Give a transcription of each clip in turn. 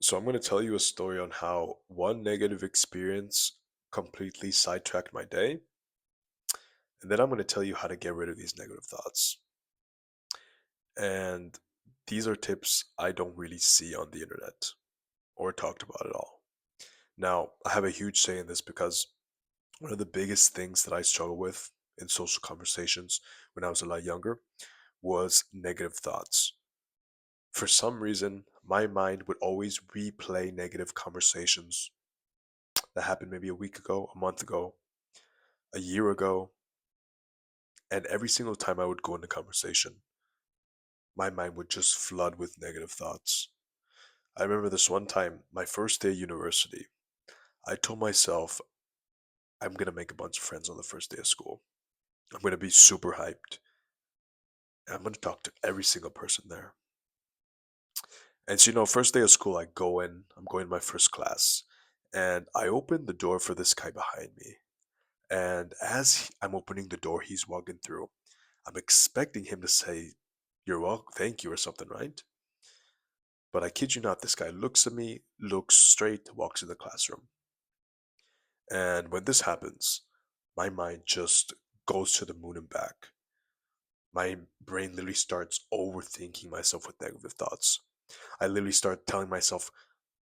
So I'm going to tell you a story on how one negative experience completely sidetracked my day, and then I'm going to tell you how to get rid of these negative thoughts. And these are tips I don't really see on the internet or talked about at all. Now, I have a huge say in this because one of the biggest things that I struggle with in social conversations when I was a lot younger was negative thoughts. For some reason, my mind would always replay negative conversations that happened maybe a week ago, a month ago, a year ago, and every single time I would go into conversation, my mind would just flood with negative thoughts. I remember this one time, my first day at university, I told myself, I'm gonna make a bunch of friends on the first day of school. I'm gonna be super hyped. And I'm gonna talk to every single person there. And so, first day of school, I go in, I'm going to my first class, and I open the door for this guy behind me. And as I'm opening the door, he's walking through. I'm expecting him to say, "You're welcome, thank you," or something, right? But I kid you not, this guy looks at me, looks straight, walks in the classroom. And when this happens, my mind just goes to the moon and back. My brain literally starts overthinking myself with negative thoughts. I literally start telling myself,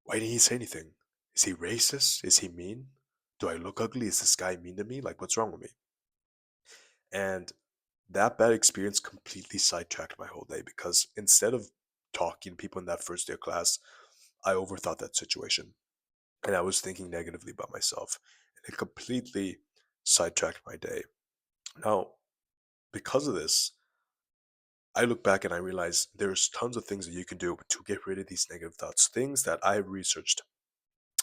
why didn't he say anything? Is he racist? Is he mean? Do I look ugly? Is this guy mean to me? Like, what's wrong with me? And that bad experience completely sidetracked my whole day because instead of talking to people in that first day of class, I overthought that situation and I was thinking negatively about myself. And it completely sidetracked my day. Now, because of this, I look back and I realize there's tons of things that you can do to get rid of these negative thoughts, things that I've researched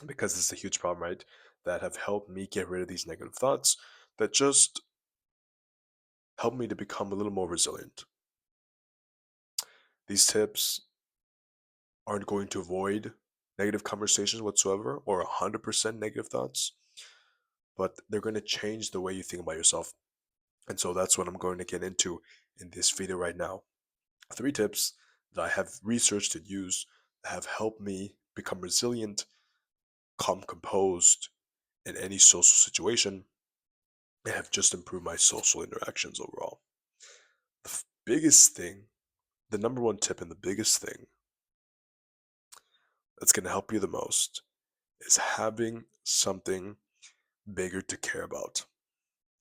because this is a huge problem, right? That have helped me get rid of these negative thoughts that just help me to become a little more resilient. These tips aren't going to avoid negative conversations whatsoever or 100% negative thoughts, but they're going to change the way you think about yourself. And so that's what I'm going to get into in this video right now. Three tips that I have researched and used that have helped me become resilient, calm, composed in any social situation, and have just improved my social interactions overall. The biggest thing, the number one tip, and the biggest thing that's going to help you the most is having something bigger to care about.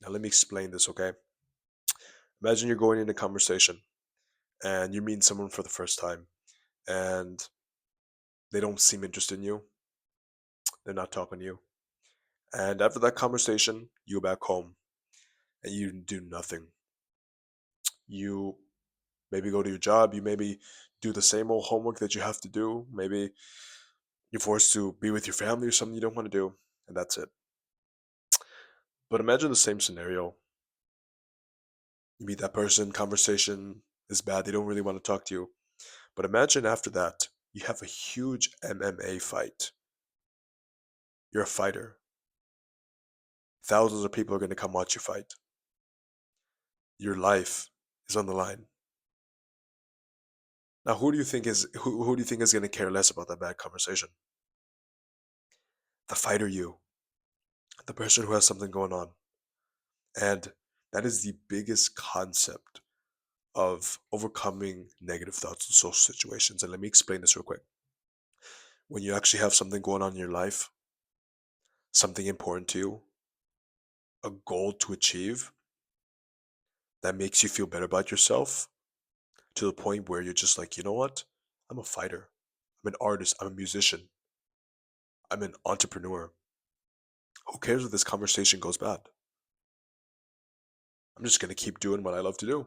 Now, let me explain this, okay? Imagine you're going into a conversation and you meet someone for the first time and they don't seem interested in you. They're not talking to you. And after that conversation, you go back home and you do nothing. You maybe go to your job, you maybe do the same old homework that you have to do. Maybe you're forced to be with your family or something you don't want to do, and that's it. But imagine the same scenario. You meet that person, conversation is bad, they don't really want to talk to you. But imagine after that, you have a huge MMA fight. You're a fighter. Thousands of people are going to come watch you fight. Your life is on the line. Now, who do you think is going to care less about that bad conversation? The fighter you, the person who has something going on. And that is the biggest concept of overcoming negative thoughts in social situations. And let me explain this real quick. When you actually have something going on in your life, something important to you, a goal to achieve that makes you feel better about yourself to the point where you're just like, you know what? I'm a fighter. I'm an artist. I'm a musician. I'm an entrepreneur. Who cares if this conversation goes bad? I'm just going to keep doing what I love to do.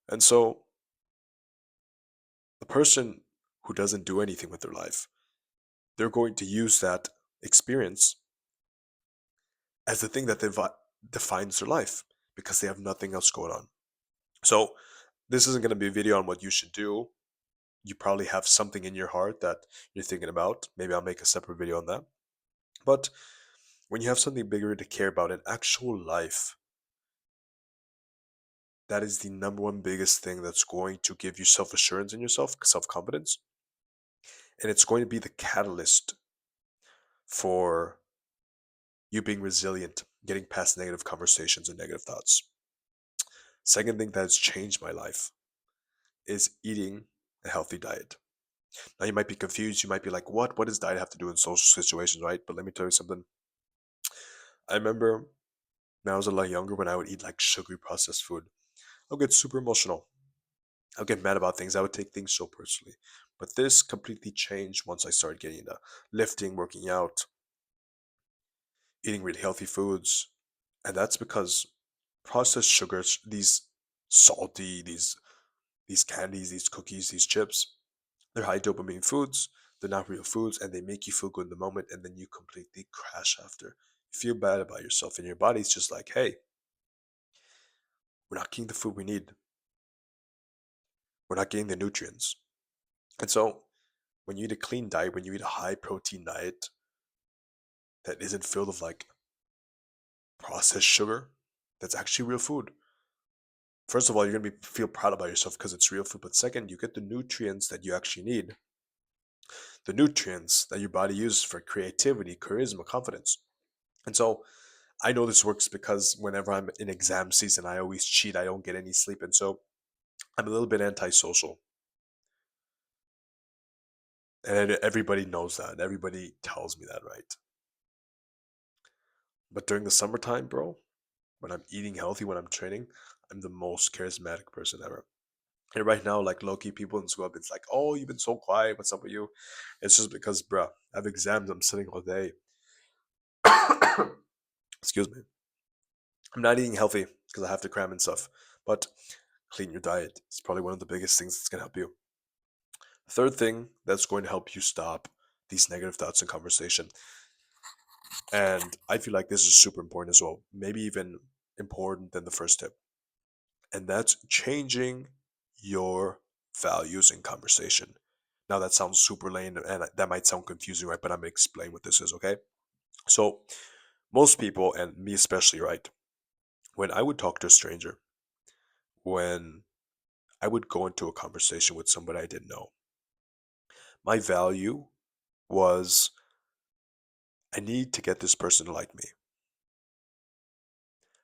And so the person who doesn't do anything with their life, they're going to use that experience as the thing that defines their life because they have nothing else going on. So, this isn't going to be a video on what you should do. You probably have something in your heart that you're thinking about. Maybe I'll make a separate video on that. But when you have something bigger to care about in actual life, that is the number one biggest thing that's going to give you self assurance in yourself, self confidence. And it's going to be the catalyst for you being resilient, getting past negative conversations and negative thoughts. Second thing that has changed my life is eating a healthy diet. Now you might be confused. You might be like, what? What does diet have to do in social situations, right? But let me tell you something. I remember when I was a lot younger, when I would eat like sugary processed food, I'll get super emotional. I'll get mad about things. I would take things so personally. But this completely changed once I started getting into lifting, working out, eating really healthy foods. And that's because processed sugars, these salty, these candies, these cookies, these chips, they're high dopamine foods. They're not real foods, and they make you feel good in the moment, and then you completely crash after. You feel bad about yourself, and your body's just like, hey, we're not getting the food we need. We're not getting the nutrients. And so, when you eat a clean diet, when you eat a high protein diet that isn't filled with like processed sugar, that's actually real food. First of all, you're gonna feel proud about yourself because it's real food. But second, you get the nutrients that you actually need, the nutrients that your body uses for creativity, charisma, confidence. And so I know this works because whenever I'm in exam season, I always cheat. I don't get any sleep. And so I'm a little bit antisocial. And everybody knows that. Everybody tells me that, right? But during the summertime, bro, when I'm eating healthy, when I'm training, I'm the most charismatic person ever. And right now, like low key people in school, it's like, oh, you've been so quiet. What's up with you? It's just because, bruh, I have exams. I'm sitting all day. Excuse me. I'm not eating healthy because I have to cram and stuff. But clean your diet. It's probably one of the biggest things that's going to help you. Third thing that's going to help you stop these negative thoughts in conversation. And I feel like this is super important as well, maybe even important than the first tip. And that's changing your values in conversation. Now, that sounds super lame and that might sound confusing, right? But I'm going to explain what this is, okay? So, most people, and me especially, right? When I would talk to a stranger, when I would go into a conversation with somebody I didn't know, my value was I need to get this person to like me.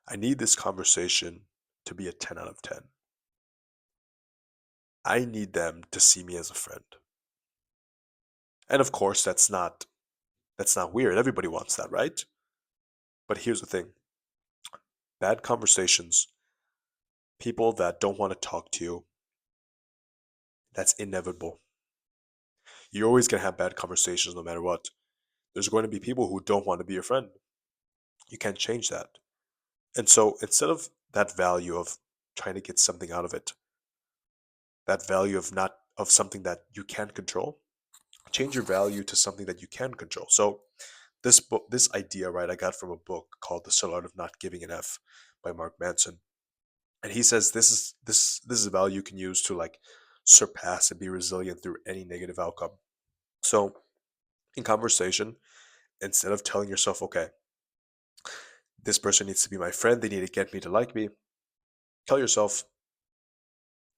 I need this conversation to be a 10 out of 10. I need them to see me as a friend. And of course, that's not weird. Everybody wants that, right? But here's the thing. Bad conversations, people that don't want to talk to you, that's inevitable. You're always going to have bad conversations no matter what. There's going to be people who don't want to be your friend. You can't change that. And so instead of that value of trying to get something out of it, that value of not of something that you can't control, change your value to something that you can control. So this book, this idea, right, I got from a book called The Subtle Art of Not Giving an F by Mark Manson. And he says this is a value you can use to like surpass and be resilient through any negative outcome. So in conversation, instead of telling yourself, okay, this person needs to be my friend, they need to get me to like me, tell yourself,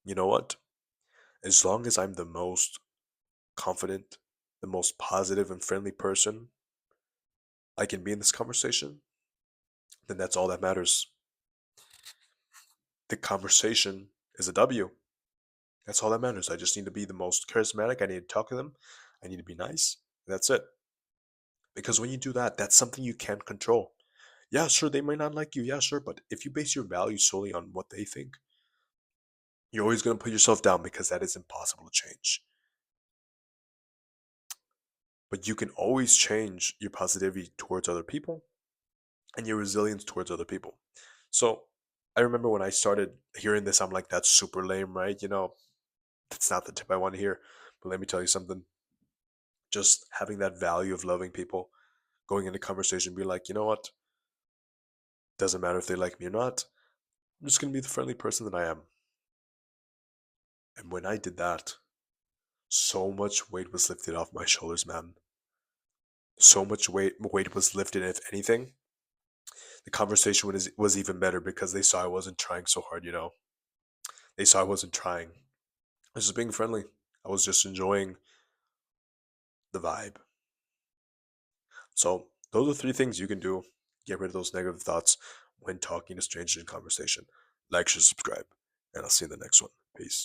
you know what? As long as I'm the most confident, the most positive and friendly person I can be in this conversation, then that's all that matters. The conversation is a W. That's all that matters. I just need to be the most charismatic. I need to talk to them. I need to be nice. That's it. Because when you do that, that's something you can't control. Yeah, sure, they might not like you. Yeah, sure. But if you base your value solely on what they think, you're always going to put yourself down because that is impossible to change. But you can always change your positivity towards other people and your resilience towards other people. So I remember when I started hearing this, I'm like, that's super lame, right? That's not the tip I want to hear. But let me tell you something. Just having that value of loving people, going into conversation, be like, you know what? Doesn't matter if they like me or not. I'm just gonna be the friendly person that I am. And when I did that, so much weight was lifted off my shoulders, man. So much weight was lifted. If anything, the conversation was even better because they saw I wasn't trying so hard. They saw I wasn't trying. I was just being friendly. I was just enjoying the vibe. So, those are three things you can do. Get rid of those negative thoughts when talking to strangers in conversation. Like, share, subscribe, and I'll see you in the next one. Peace.